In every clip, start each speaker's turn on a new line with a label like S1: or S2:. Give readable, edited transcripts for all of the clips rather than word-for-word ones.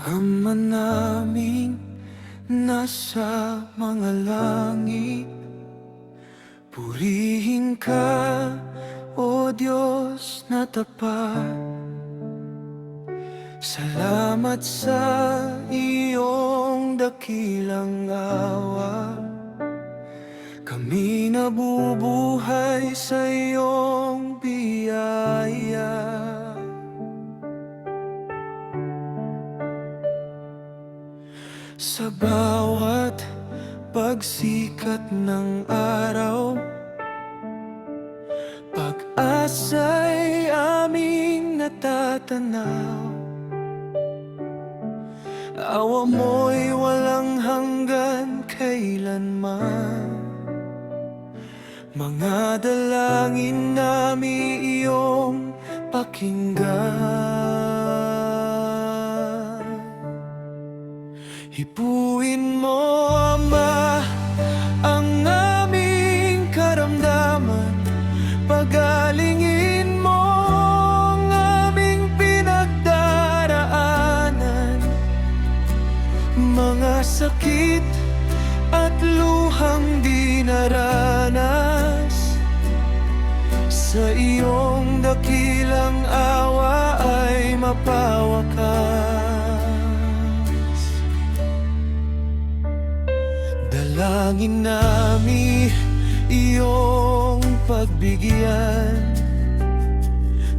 S1: Ama naming nasa mga langit, purihin ka, O Diyos na tapat. Salamat sa iyong dakilang awa, kami nabubuhay sa iyong biyaya. Sa bawat pagsikat ng araw, pag-asa'y aming natatanaw. Awa mo'y walang hanggan kailanman. Mga dalangin namin iyong pakinggan. Hipuin mo, Ama, ang aming karamdaman. Pagalingin mo ang aming pinagdaraanan. Mga sakit at luhang di naranas, sa iyong dakilang awa ay mapawakas. Dalangin namin iyong pagbigyan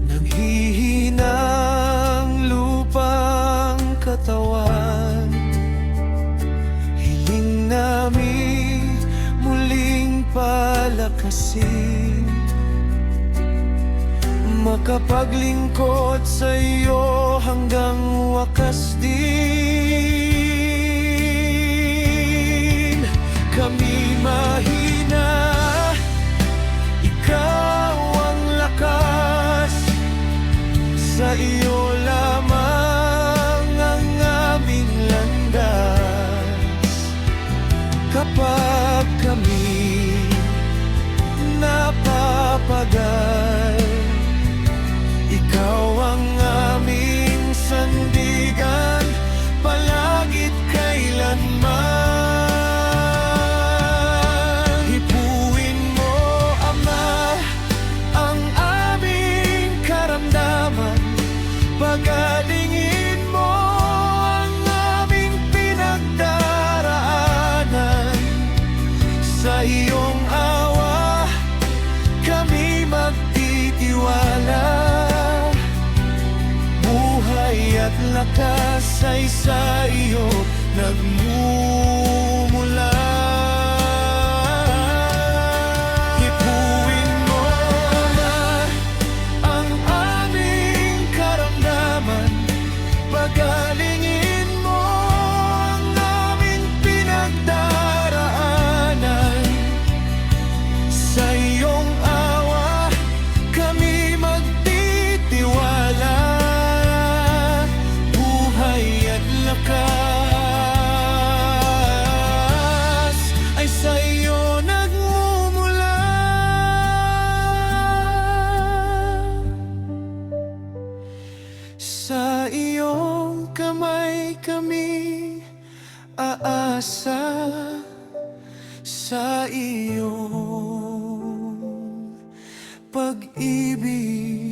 S1: ng hihinang lupang katawan. Hiling namin muling palakasin, makapaglingkod sa iyo hanggang wakas din. Kami mahina, ikaw ang lakas, sa iyo lamang ang aming landas. Kapag kami napapagal, ikaw ang aming sandigan, palagit kailanman. Hipuin mo, Ama, ang aming karamdaman. Pagalingin mo ang aming pinagdaraanan. Sa iyong awa kami magtitiwala. Buhay at lakas ay sa iyo nagmumula. Hipuin mo, Ama, ang aming karamdaman. Pagalingin mo ang aming pinagdaraanan. Sa iyong awa kami magtitiwala. Buhay at lakas ay sa iyo nagmumula. Sa iyong kamay kami aasa, sa iyong pag-ibig.